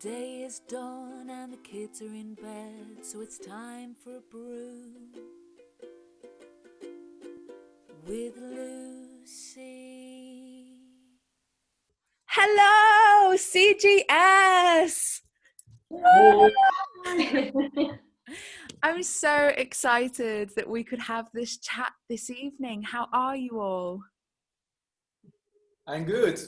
day is done and the kids are in bed, so it's time for a brew with Lucy. Hello, CGS! I'm so excited that we could have this chat this evening. How are you all? I'm good.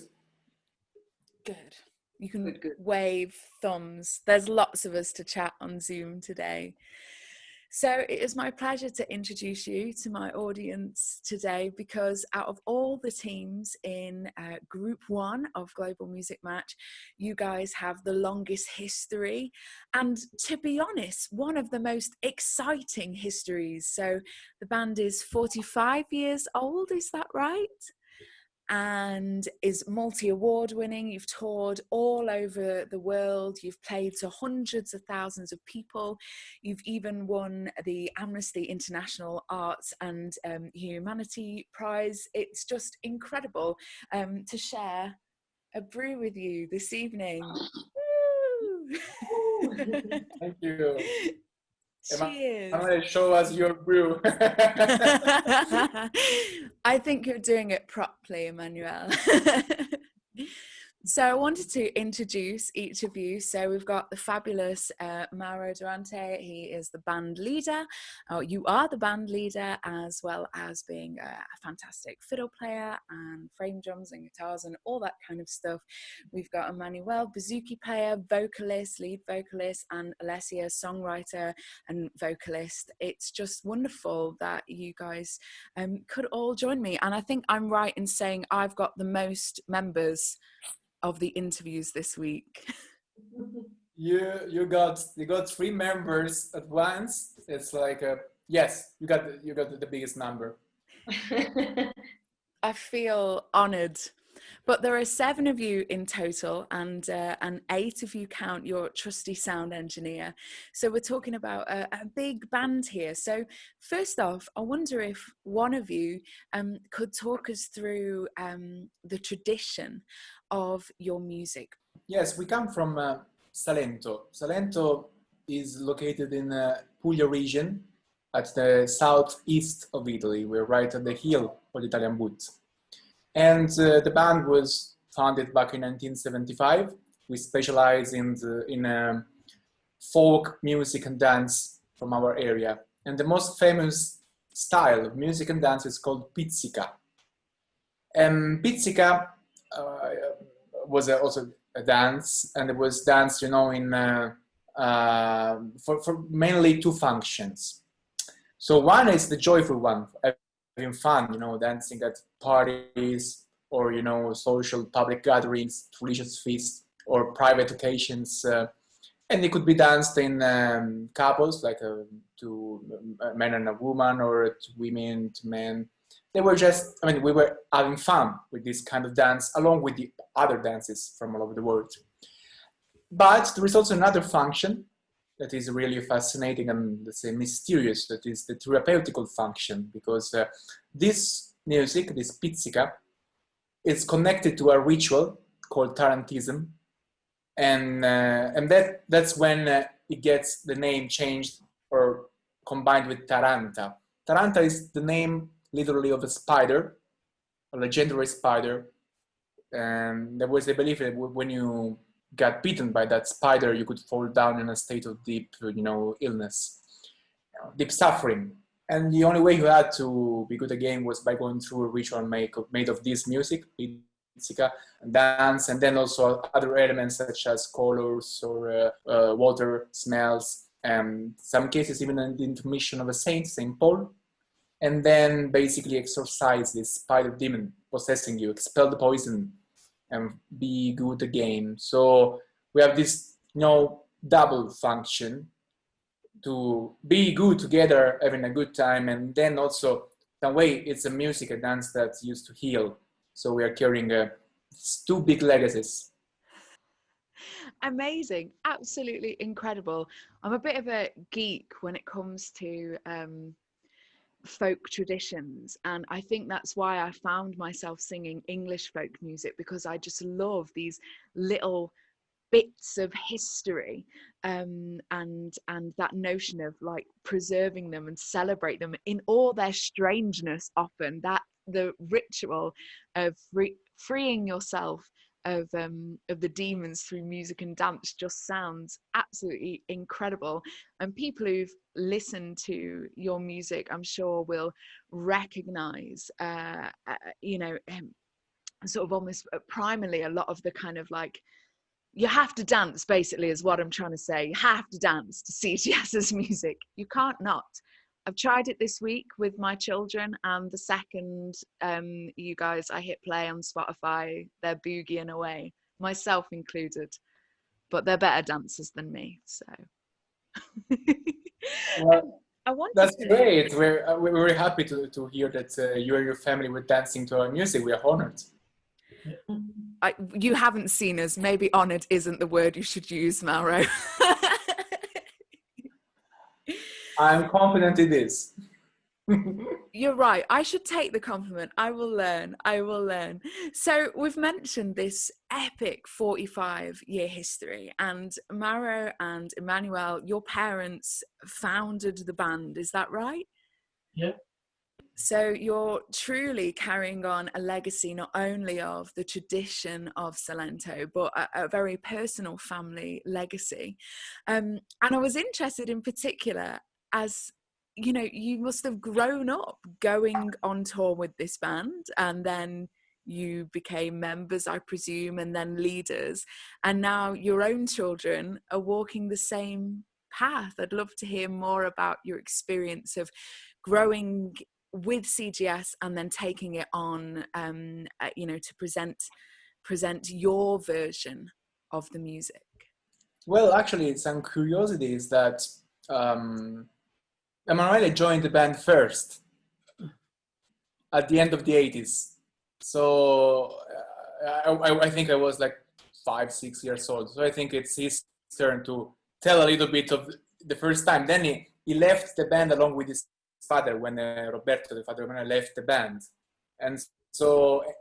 Good. You can wave thumbs. There's lots of us to chat on Zoom today. So it is my pleasure to introduce you to my audience today, because out of all the teams in Group 1 of Global Music Match, you guys have the longest history and, to be honest, one of the most exciting histories. So the band is 45 years old, is that right? And is multi-award winning. You've toured all over the world. You've played to hundreds of thousands of people. You've even won the Amnesty International Arts and Humanity Prize. It's just incredible to share a brew with you this evening. Thank you. Cheers. Emanuele, show us your brew. I think you're doing it properly, Emanuele. So I wanted to introduce each of you. So we've got the fabulous Mauro Durante. He is the band leader. You are the band leader, as well as being a fantastic fiddle player and frame drums and guitars and all that kind of stuff. We've got Emanuele, bouzouki player, vocalist, lead vocalist, and Alessia, songwriter and vocalist. It's just wonderful that you guys could all join me. And I think I'm right in saying I've got the most members of the interviews this week. You got 3 members at once. It's like yes, you got the biggest number. I feel honoured. But there are 7 of you in total, and 8 of you count your trusty sound engineer. So we're talking about a big band here. So first off, I wonder if one of you could talk us through the tradition of your music. Yes, we come from Salento. Salento is located in Puglia region at the southeast of Italy. We're right at the hill of the Italian Woods. And the band was founded back in 1975. We specialize in folk music and dance from our area. And the most famous style of music and dance is called Pizzica. And Pizzica was also a dance, and it was danced, in for mainly 2 functions. So one is the joyful one, having fun, dancing at parties or, social public gatherings, religious feasts or private occasions. And it could be danced in couples, like 2 men and a woman, or 2 women to men. They were just, we were having fun with this kind of dance, along with the other dances from all over the world. But there is also another function that is really fascinating and, let's say, mysterious, that is the therapeutical function, because this music, this pizzica, is connected to a ritual called tarantism, and that's when it gets the name changed or combined with Taranta. Taranta is the name literally of a spider, a legendary spider, and there was a belief that when you got bitten by that spider, you could fall down in a state of deep, illness, deep suffering. And the only way you had to be good again was by going through a ritual made of this music, pizzica, and dance, and then also other elements such as colors or water, smells, and some cases even the intermission of a saint, Saint Paul, and then basically exorcise this spider demon possessing you, expel the poison, and be good again. So we have this, double function to be good together, having a good time, and then also, in a way, it's a music, a dance that's used to heal. So we are carrying 2 big legacies. Amazing, absolutely incredible. I'm a bit of a geek when it comes to folk traditions, and I think that's why I found myself singing English folk music, because I just love these little bits of history, and that notion of like preserving them and celebrate them in all their strangeness. Often that the ritual of freeing yourself of the demons through music and dance just sounds absolutely incredible. And people who've listened to your music, I'm sure, will recognize sort of almost primarily a lot of the kind of like, you have to dance, basically, is what I'm trying to say. You have to dance to CGS's music. You can't not. I've tried it this week with my children, and the second you guys, I hit play on Spotify, they're boogieing away, myself included. But they're better dancers than me, so. Well, that's to... great. We're very happy to hear that you and your family were dancing to our music. We are honored. You haven't seen us. Maybe honored isn't the word you should use, Mauro. I'm confident it is. You're right. I should take the compliment. I will learn. I will learn. So we've mentioned this epic 45-year history, and Mauro and Emanuele, your parents founded the band. Is that right? Yeah. So you're truly carrying on a legacy not only of the tradition of Salento, but a very personal family legacy. And I was interested in particular, as you know, you must have grown up going on tour with this band, and then you became members, I presume, and then leaders. And now your own children are walking the same path. I'd love to hear more about your experience of growing with CGS and then taking it on, to present your version of the music. Well, actually, some curiosity is that Emanuele joined the band first at the end of the 80s. So I think I was like 5-6 years old. So I think it's his turn to tell a little bit of the first time. Then he left the band along with his father when Roberto, the father, when I left the band. And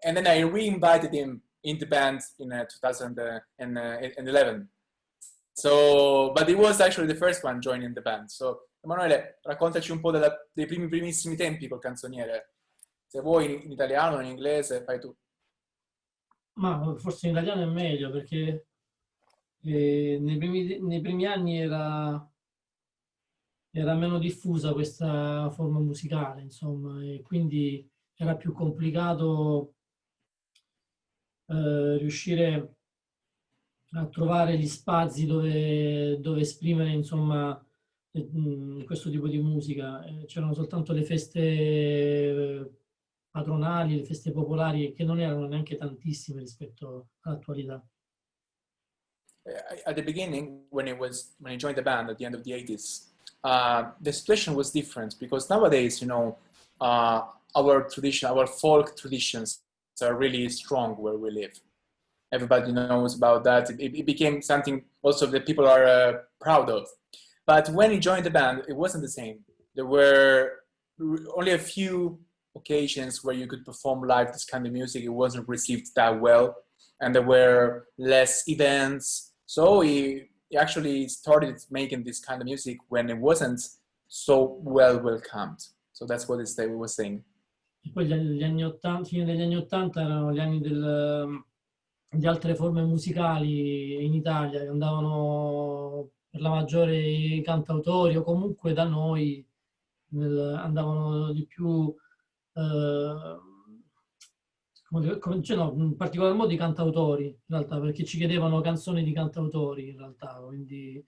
then I re-invited him in the band in 2011. So, but he was actually the first one joining the band. So, Emanuele, raccontaci un po' dei primissimi tempi col canzoniere. Se vuoi in italiano o in inglese, fai tu. Ma forse in italiano è meglio, perché nei primi anni era meno diffusa questa forma musicale, insomma, e quindi era più complicato riuscire a trovare gli spazi dove esprimere, insomma, questo tipo di musica. C'erano soltanto le feste patronali, le feste popolari, che non erano neanche tantissime rispetto all'attualità. At the beginning, when he joined the band at the end of the 80s, the situation was different, because nowadays, our folk traditions are really strong where we live. Everybody knows about that. It became something also that people are proud of. But when he joined the band, it wasn't the same. There were only a few occasions where you could perform live this kind of music. It wasn't received that well, and there were less events. So he actually started making this kind of music when it wasn't so well welcomed. So that's what he was saying. E poi gli anni 80, fine degli anni 80 erano gli anni di altre forme musicali in Italia, che andavano per la maggiore i cantautori, o comunque da noi andavano di più, in particolar modo i cantautori, in realtà, perché ci chiedevano canzoni di cantautori, in realtà, quindi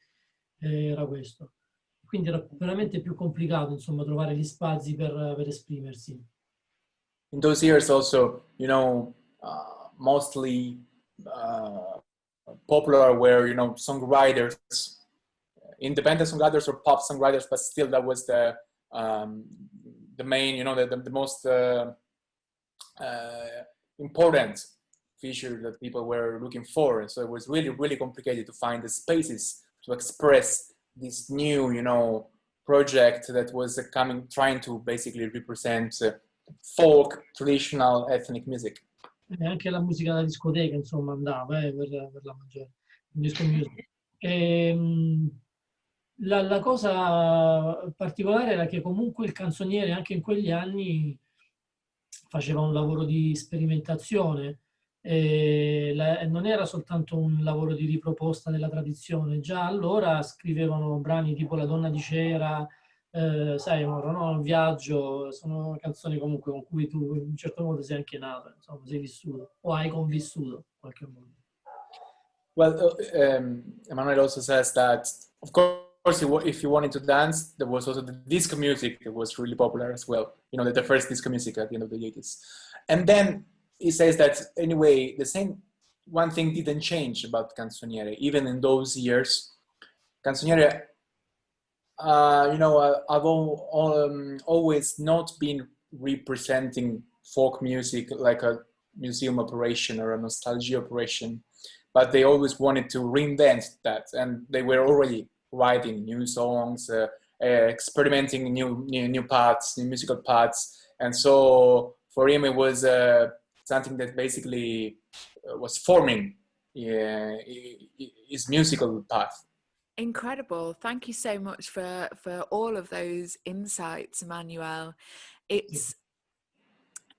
era questo. Quindi era veramente più complicato, insomma, trovare gli spazi per esprimersi. In those years also, mostly popular were, songwriters, independent songwriters or pop songwriters, but still that was the main, the most important feature that people were looking for. So it was really, really complicated to find the spaces to express this new, project that was trying to basically represent folk, traditional, ethnic music. E anche la musica da discoteca, insomma, andava per la maggiore. disco music. La cosa particolare era che comunque il canzoniere anche in quegli anni faceva un lavoro di sperimentazione, non era soltanto un lavoro di riproposta della tradizione. Già allora scrivevano brani tipo La donna di cera, sai Mauro, no? Il viaggio, sono canzoni comunque con cui tu in un certo modo sei anche nato, insomma, sei vissuto o hai convissuto in qualche modo. Well, Emanuele also says that, of course, if you wanted to dance, there was also the disco music that was really popular as well. You know, the first disco music at the end of the 80s. And then he says that, anyway, the same one thing didn't change about Canzoniere. Even in those years, Canzoniere, I've always not been representing folk music like a museum operation or a nostalgia operation, but they always wanted to reinvent that, and they were already writing new songs, experimenting new paths, new musical paths, and so for him it was something that basically was forming his musical path. Incredible. Thank you so much for all of those insights, Emanuele. It's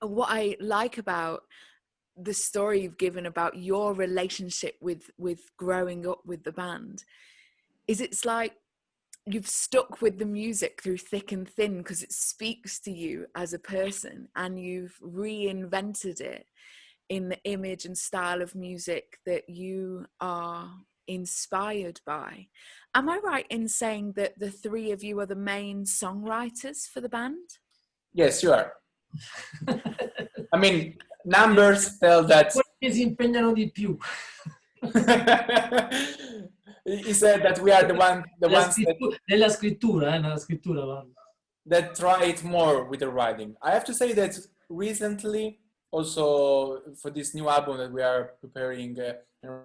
what I like about the story you've given about your relationship with growing up with the band is it's like you've stuck with the music through thick and thin because it speaks to you as a person, and you've reinvented it in the image and style of music that you are inspired by. Am I right in saying that the three of you are the main songwriters for the band? Yes, you are. I mean, numbers tell that. Che si impegnano di più. He said that we are the ones nella scrittura that try it more with the writing. I have to say that recently, also for this new album that we are preparing and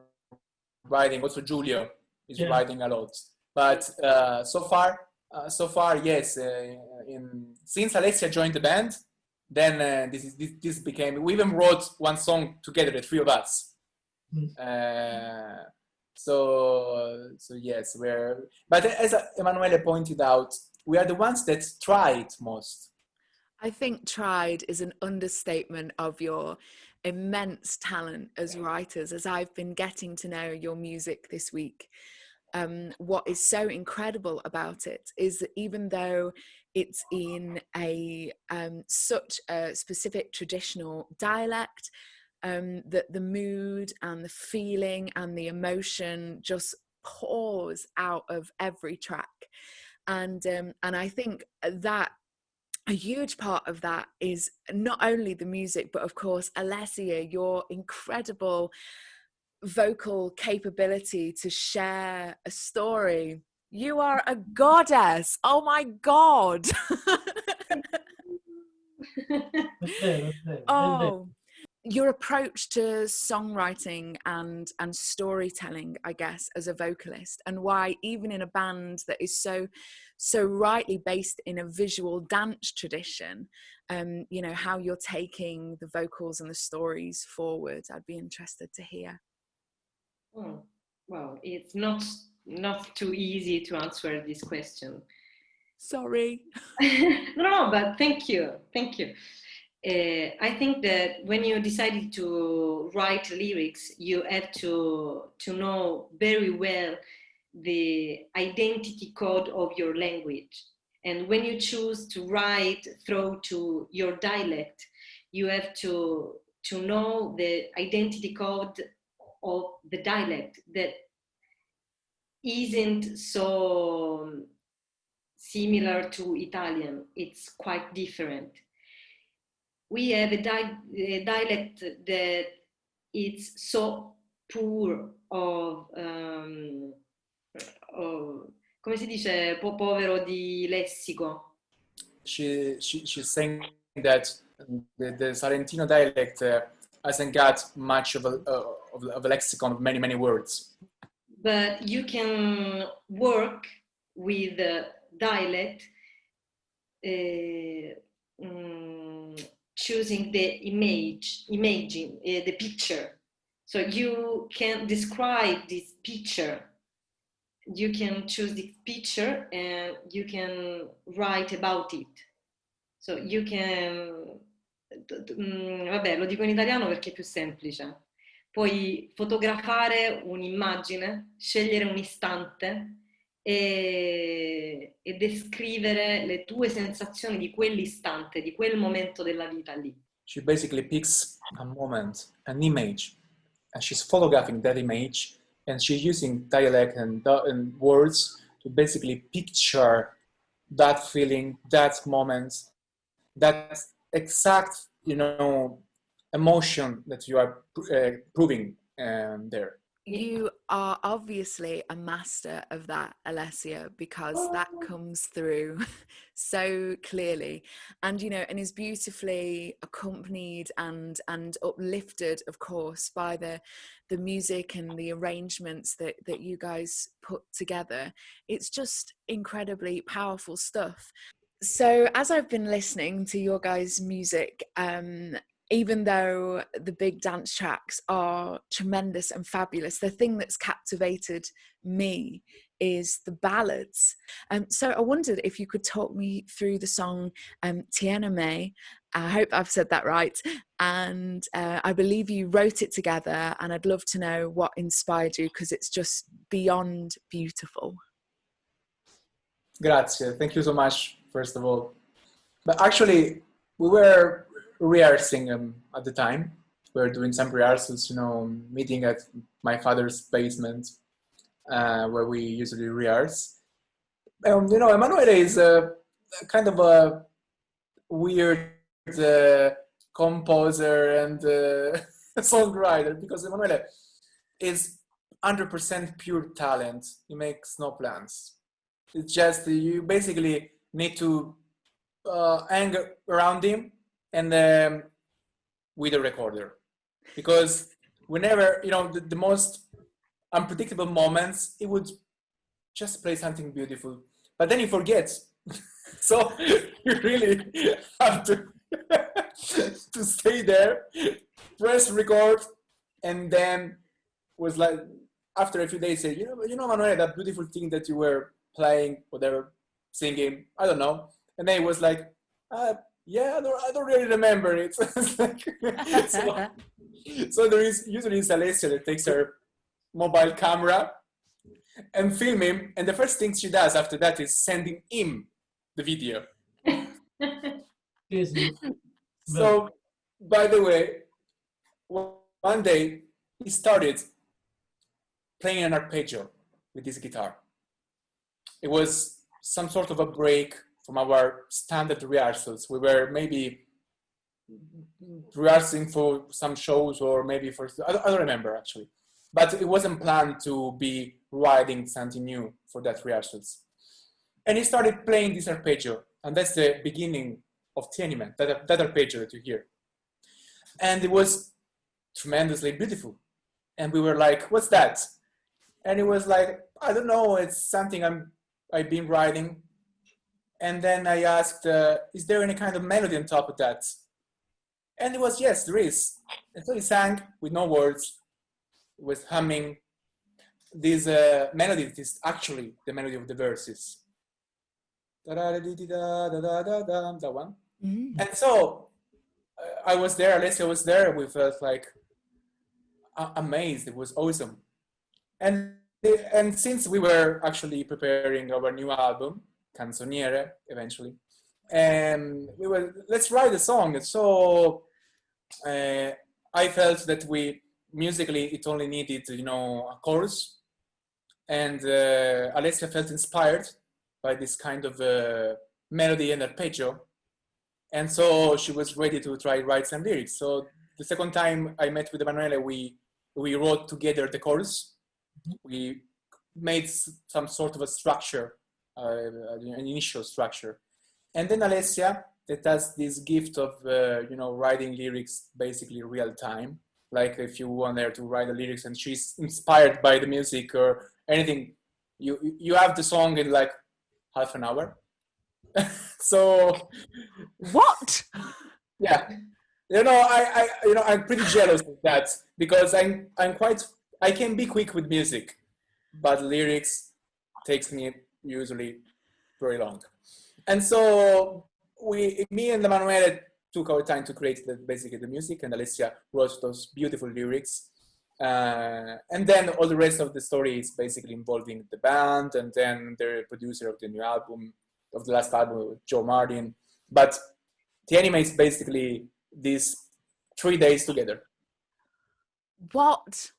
writing, also Giulio is writing a lot. But so far, yes. Since Alessia joined the band, then this became. We even wrote one song together, the three of us. So yes, but as Emanuele pointed out, we are the ones that tried most. I think tried is an understatement of your immense talent as writers. As I've been getting to know your music this week, what is so incredible about it is that even though it's in a such a specific traditional dialect, that the mood and the feeling and the emotion just pours out of every track, and I think that a huge part of that is not only the music, but of course, Alessia, your incredible vocal capability to share a story. You are a goddess. Oh my God. Oh, your approach to songwriting and storytelling, I guess, as a vocalist, and why even in a band that is so rightly based in a visual dance tradition, how you're taking the vocals and the stories forward. I'd be interested to hear. Well, it's not too easy to answer this question. Sorry. No, but thank you. I think that when you decided to write lyrics, you have to know very well the identity code of your language. And when you choose to write through to your dialect, you have to know the identity code of the dialect that isn't so similar to Italian. It's quite different. We have a dialect that it's so poor of come si dice, povero di lessico. She's saying that the Salentino dialect hasn't got much of a lexicon of many words. But you can work with the dialect, choosing the imaging, the picture. So you can describe this picture. You can choose this picture and you can write about it. So you can, vabbè, lo dico in italiano perché è più semplice. Puoi fotografare un'immagine, scegliere un istante e descrivere le tue sensazioni di quell'istante, di quel momento della vita lì. She basically picks a moment, an image, and she's photographing that image, and she's using dialect and words to basically picture that feeling, that moment, that exact, emotion that you are proving there. You are obviously a master of that, Alessia, because that comes through so clearly, and and is beautifully accompanied and uplifted, of course, by the music and the arrangements that you guys put together. It's just incredibly powerful stuff. So as I've been listening to your guys' music, even though the big dance tracks are tremendous and fabulous, the thing that's captivated me is the ballads. So I wondered if you could talk me through the song Tiename. I hope I've said that right. And I believe you wrote it together, and I'd love to know what inspired you, because it's just beyond beautiful. Grazie. Thank you so much, first of all. But actually, we were rehearsing at the time. We were doing some rehearsals, meeting at my father's basement, where we usually rehearse. Emanuele is a kind of a weird composer and songwriter, because Emanuele is 100% pure talent. He makes no plans. It's just you basically need to hang around him and with a recorder, because whenever the most unpredictable moments, he would just play something beautiful, but then he forgets. So you really have to to stay there, press record, and then was like, after a few days, say, Emanuele, that beautiful thing that you were playing, whatever, singing, I don't know. And then he was like, yeah, I don't really remember it. So there is usually Alessia that takes her mobile camera and film him, and the first thing she does after that is sending him the video. So, by the way, one day he started playing an arpeggio with his guitar. It was some sort of a break from our standard rehearsals. We were maybe rehearsing for some shows, or maybe for, I don't remember actually, but it wasn't planned to be writing something new for that rehearsals. And he started playing this arpeggio, and that's the beginning of Tienime, that arpeggio that you hear. And it was tremendously beautiful. And we were like, what's that? And it was like, I don't know, it's something I've been writing. And then I asked, is there any kind of melody on top of that? And it was, yes, there is. And so he sang with no words, with humming this melody that is actually the melody of the verses. That one. Mm-hmm. And so I was there, Alessia was there, we felt like amazed. It was awesome. And since we were actually preparing our new album, Canzoniere, eventually, and we were, let's write a song. So I felt that musically, it only needed, a chorus. And Alessia felt inspired by this kind of melody and arpeggio. And so she was ready to write some lyrics. So the second time I met with Emanuele, we wrote together the chorus. We made some sort of a structure, an initial structure. And then Alessia, that has this gift of, writing lyrics basically real time. Like if you want her to write the lyrics and she's inspired by the music or anything, you have the song in like half an hour. So what? Yeah. I'm pretty jealous of that because I can be quick with music, but lyrics takes me usually very long. And so me and Emanuele took our time to create basically the music, and Alessia wrote those beautiful lyrics. And then all the rest of the story is basically involving the band, and then the producer of the new album, of the last album, Joe Martin. But the anime is basically these 3 days together. What?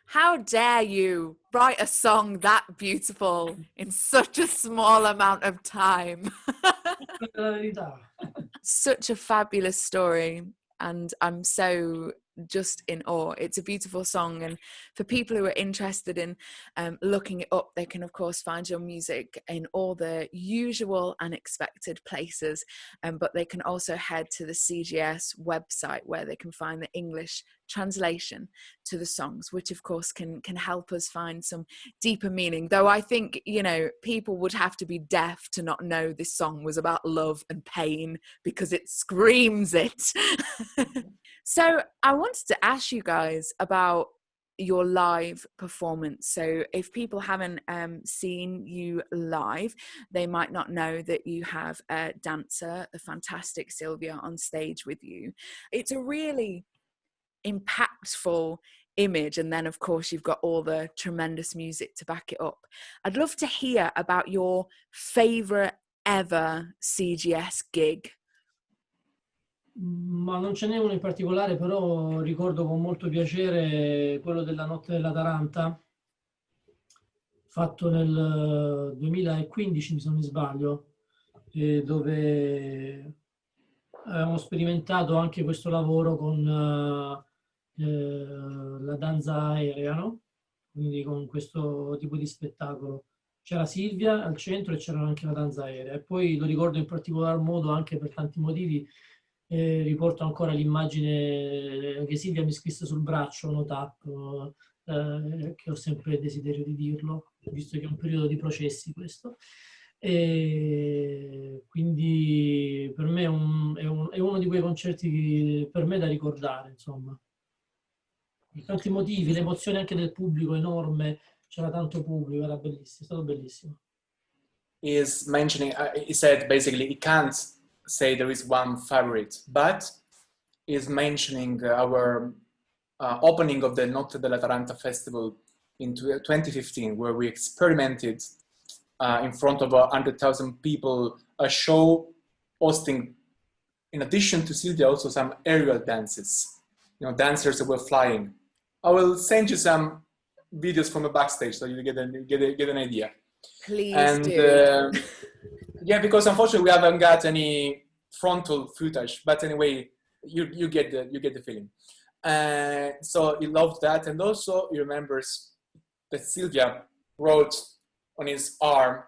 How dare you write a song that beautiful in such a small amount of time? Such a fabulous story, and I'm so just in awe. It's a beautiful song, and for people who are interested in looking it up, they can of course find your music in all the usual and expected places, but they can also head to the CGS website where they can find the English translation to the songs, which of course can help us find some deeper meaning, though I think, you know, people would have to be deaf to not know this song was about love and pain, because it screams it. So I wanted to ask you guys about your live performance. So if people haven't seen you live, they might not know that you have a dancer, the fantastic Sylvia, on stage with you. It's a really impactful image, and then of course you've got all the tremendous music to back it up. I'd love to hear about your favorite ever CGS gig. Ma non ce n'è uno in particolare, però ricordo con molto piacere quello della Notte della Taranta, fatto nel 2015, se non mi sbaglio, dove abbiamo sperimentato anche questo lavoro con la danza aerea, no? Quindi con questo tipo di spettacolo. C'era Silvia al centro e c'era anche la danza aerea. E poi lo ricordo in particolar modo anche per tanti motivi. Riporto ancora l'immagine che Silvia mi scrisse sul braccio, no tap, che ho sempre desiderio di dirlo, visto che è un periodo di processi questo. E quindi per me è uno di quei concerti per me da ricordare, insomma. Per tanti motivi, l'emozione anche del pubblico enorme, c'era tanto pubblico, era bellissimo, è stato bellissimo. He said basically he can't say there is one favorite, but is mentioning our opening of the Notte della Taranta festival in 2015, where we experimented in front of 100,000 people, a show hosting, in addition to Silvia, also some aerial dances, you know, dancers that were flying. I will send you some videos from the backstage so you get an idea. Please do. Yeah, because unfortunately we haven't got any frontal footage, but anyway, you get the feeling. So he loved that, and also he remembers that Silvia wrote on his arm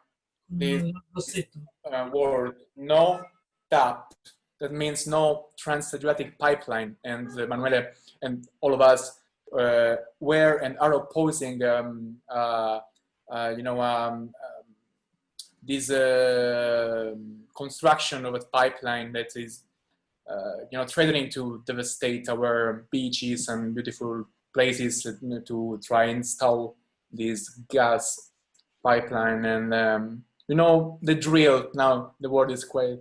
this word, no tap. That means no Trans-Adriatic pipeline, and Emanuele and all of us were and are opposing this construction of a pipeline that is threatening to devastate our beaches and beautiful places to try and install this gas pipeline. And the drill. Now the word is quite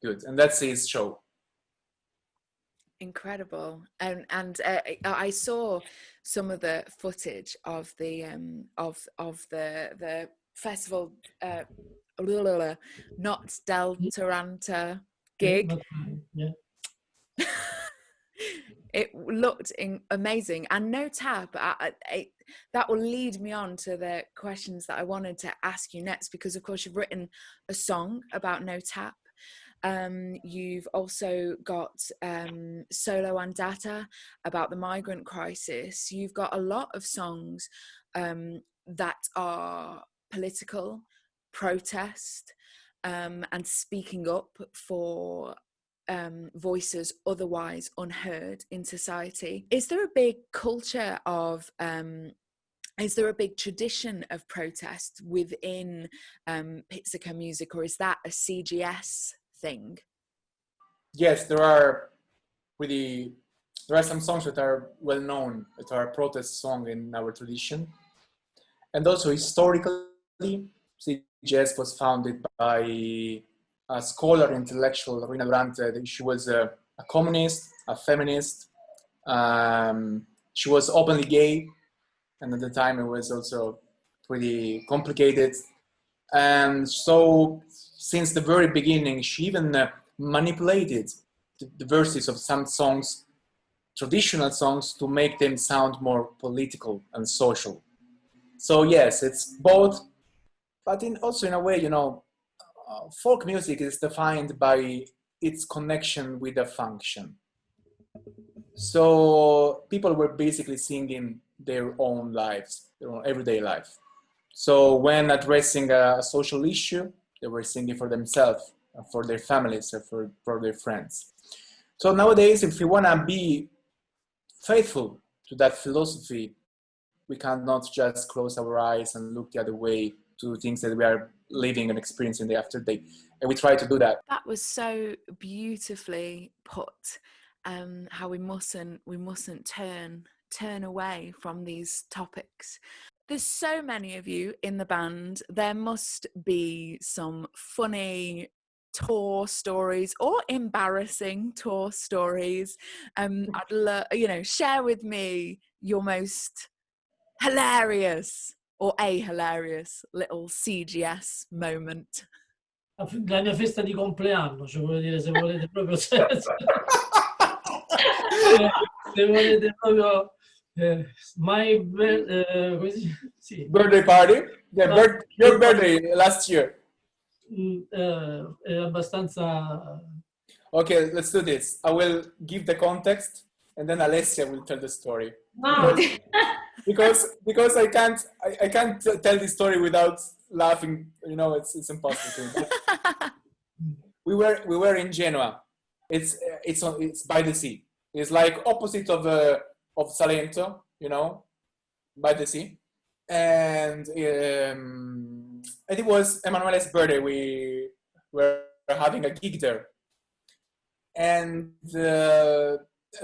good, and that's his show. Incredible. And I saw some of the footage of the the festival Not Del Taranta gig. Yeah. It looked amazing, and no tap. That will lead me on to the questions that I wanted to ask you next, because of course you've written a song about no tap. You've also got Solo Andata about the migrant crisis. You've got a lot of songs that are political, protest, and speaking up for voices otherwise unheard in society. Is there a big culture of is there a big tradition of protest within Pizzica music, or is that a CGS thing? yes, there are some songs that are well known, that are protest songs in our tradition. And also historically, CGS was founded by a scholar, intellectual, Mauro Durante. She was a communist, a feminist. She was openly gay, and at the time it was also pretty complicated. And so since the very beginning, she even manipulated the verses of some songs, traditional songs, to make them sound more political and social. So yes, it's both, but also in a way, folk music is defined by its connection with a function. So people were basically singing their own lives, their own everyday life. So when addressing a social issue, they were singing for themselves, for their families, or for their friends. So nowadays, if we want to be faithful to that philosophy, we cannot just close our eyes and look the other way to things that we are living and experiencing day after day. And we try to do that. That was so beautifully put. How we mustn't turn away from these topics. There's so many of you in the band. There must be some funny tour stories or embarrassing tour stories. I'd love, share with me your most hilarious or a hilarious little CGS moment. La mia festa di compleanno, cioè voglio dire, se volete proprio se volete proprio birthday party. Yeah, your birthday last year. È abbastanza. Okay, let's do this. I will give the context, and then Alessia will tell the story. Wow. Because I can't tell the story without laughing. It's impossible. We were in Genoa. It's by the sea. It's like opposite of Salento, by the sea. And it was Emanuele's birthday. We were having a gig there. And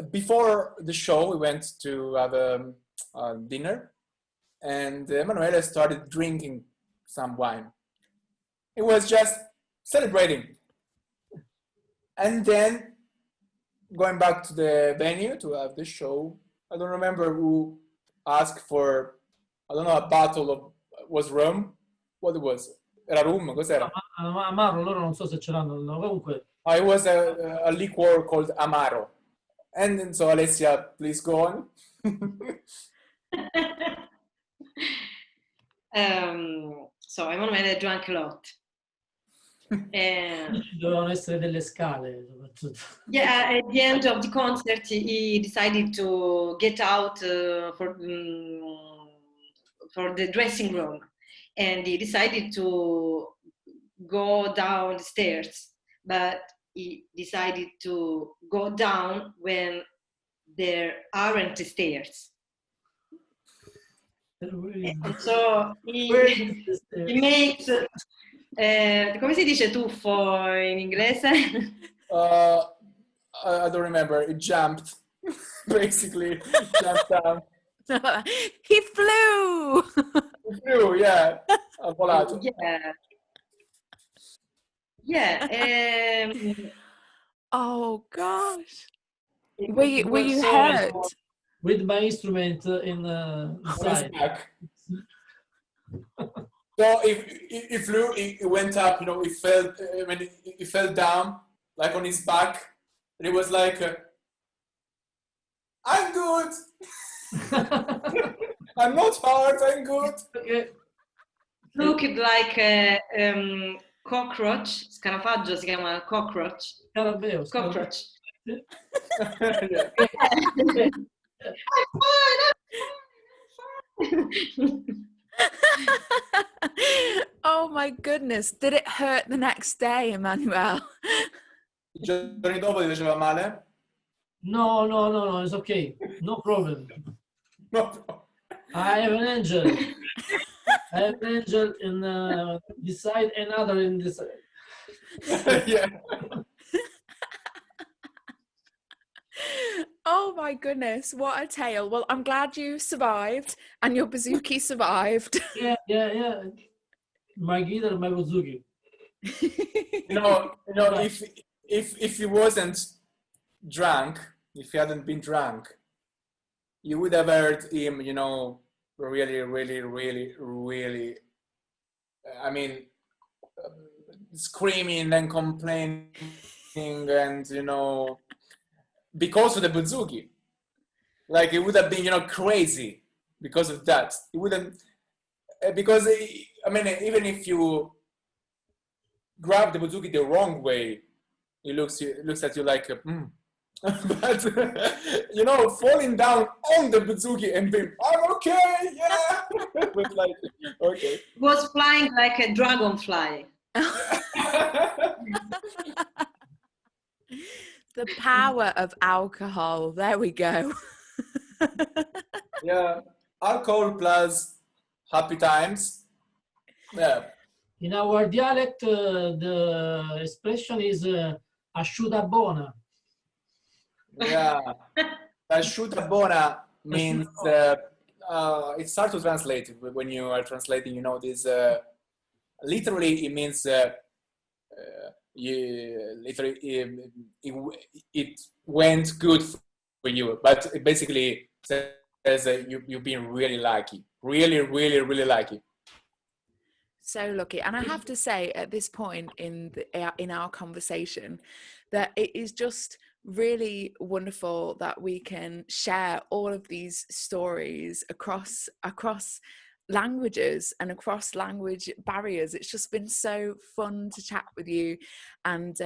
before the show, we went to have a dinner. And Emanuele started drinking some wine. It was just celebrating. And then going back to the venue to have the show, I don't remember who asked for, a bottle of, was rum? What it was? Era rum? Cos'era? Amaro, loro non so se ce l'hanno, no, comunque. It was a liqueur called Amaro. And then, so Alessia, please go on. So Emanuele drank a lot. Dovevano essere delle scale. Yeah, at the end of the concert, he decided to get out for the dressing room, and he decided to go down the stairs, but he decided to go down when there aren't stairs. And so he makes, come si dice tuffo in inglese? I don't remember. It jumped, basically. Jumped down. He flew! He flew, yeah. Ha volato. Yeah. Oh gosh. Were you hurt? With my instrument in side. Back. So he flew, he went up, he fell, he fell down, like on his back, and he was like, I'm good. I'm not hurt, I'm good. Okay. Looked like a cockroach, scarafaggio si chiama cockroach. Scarabeo. Cockroach. Yeah. Oh my goodness, did it hurt the next day, Emanuele? I giorni dopo ti faceva male? No, it's okay. No problem. No. I have an angel. I have an angel in this side, another in this side. Yeah. my goodness, what a tale. Well, I'm glad you survived and your bouzouki survived. Yeah. My guitar, my bouzouki. If he wasn't drunk, if he hadn't been drunk, you would have heard him, really, I mean, screaming and complaining, and because of the bouzouki, like it would have been, crazy because of that. It wouldn't, because even if you grab the bouzouki the wrong way, it looks at you like, but falling down on the bouzouki and being, I'm okay, yeah, was like, okay. Was flying like a dragonfly. The power of alcohol. There we go. Yeah, alcohol plus happy times. Yeah. In our dialect, the expression is asciutta buona. Yeah, asciutta buona means it's hard to translate when you are translating. This literally it means it went good for you, but it basically says you've been really lucky, really lucky. So lucky. And I have to say at this point in our conversation that it is just really wonderful that we can share all of these stories across languages and across language barriers. It's just been so fun to chat with you, and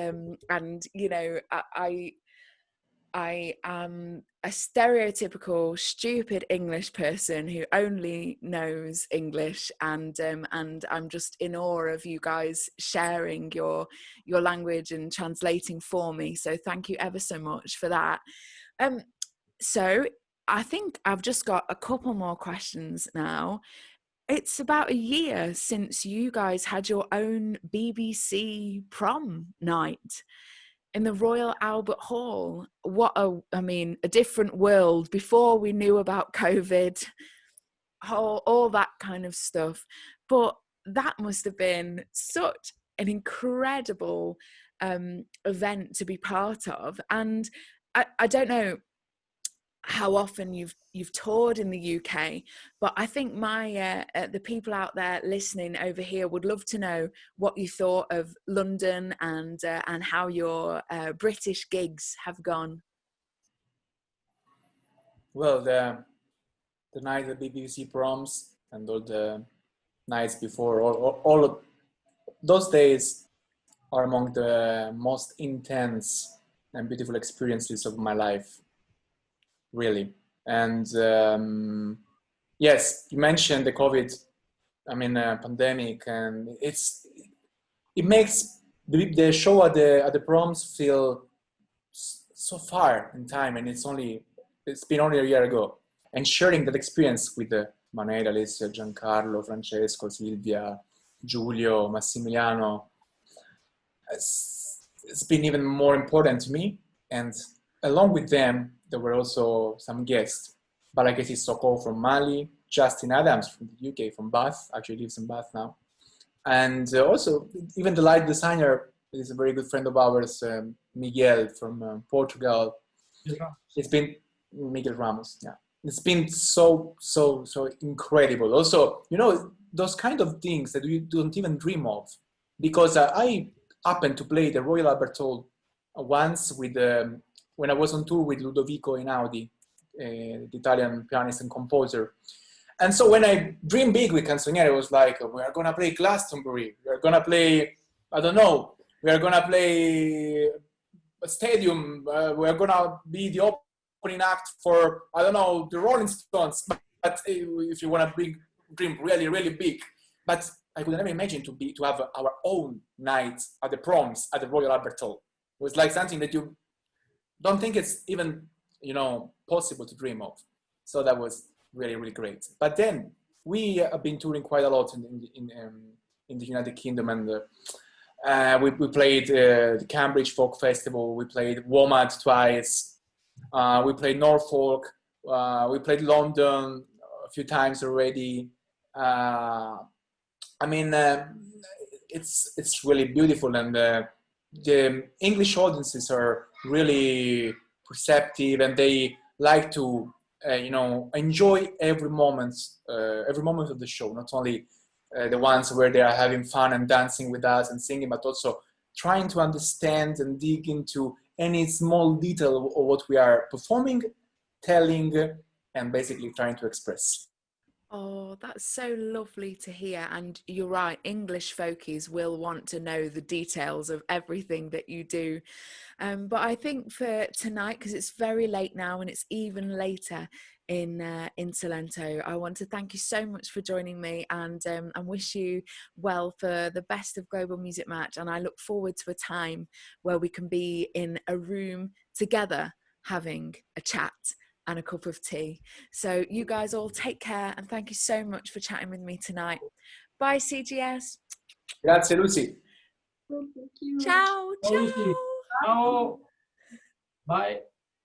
I am a stereotypical stupid English person who only knows English, and I'm just in awe of you guys sharing your language and translating for me. So thank you ever so much for that. So I think I've just got a couple more questions now. It's about a year since you guys had your own BBC prom night in the Royal Albert Hall. A different world before we knew about COVID, all that kind of stuff. But that must have been such an incredible event to be part of. And I don't know how often you've toured in the UK, but I think the people out there listening over here would love to know what you thought of London and how your British gigs have gone. Well, the night at BBC proms and all the nights before, all of those days are among the most intense and beautiful experiences of my life. Really. And yes, you mentioned the COVID, pandemic, and it makes the show at the proms feel so far in time, and it's been only a year ago. And sharing that experience with Emanuele, Alessia, Giancarlo, Francesco, Silvia, Giulio, Massimiliano, it's been even more important to me. And along with them, there were also some guests. Balakesi Soko from Mali, Justin Adams from the UK, from Bath, actually lives in Bath now. And also, even the light designer is a very good friend of ours, Miguel from Portugal. It's been Miguel Ramos, yeah. It's been so incredible. Also, those kind of things that you don't even dream of. Because I happened to play the Royal Albert Hall once with when I was on tour with Ludovico Einaudi, the Italian pianist and composer. And so when I dream big with Canzoniere, it was like, we are going to play Glastonbury. We are going to play, I don't know, we are going to play a stadium. We are going to be the opening act for, I don't know, the Rolling Stones. But if you want to dream really, really big. But I could never imagine to have our own night at the proms at the Royal Albert Hall. It was like something that you don't think it's even, possible to dream of. So that was really, really great. But then we have been touring quite a lot in the United Kingdom, and we played the Cambridge Folk Festival. We played WOMAD twice. We played Norfolk. We played London a few times already. I mean, it's really beautiful, and the English audiences are really perceptive, and they like to enjoy every moment of the show, not only the ones where they are having fun and dancing with us and singing, but also trying to understand and dig into any small detail of what we are performing, telling, and basically trying to express. Oh, that's so lovely to hear. And you're right, English folkies will want to know the details of everything that you do. But I think for tonight, because it's very late now and it's even later in Salento, I want to thank you so much for joining me, and wish you well for the Best of Global Music Match. And I look forward to a time where we can be in a room together having a chat and a cup of tea. So you guys all take care, and thank you so much for chatting with me tonight. Bye, CGS. Grazie, Lucy. Thank you. Ciao, ciao. Ciao. Bye.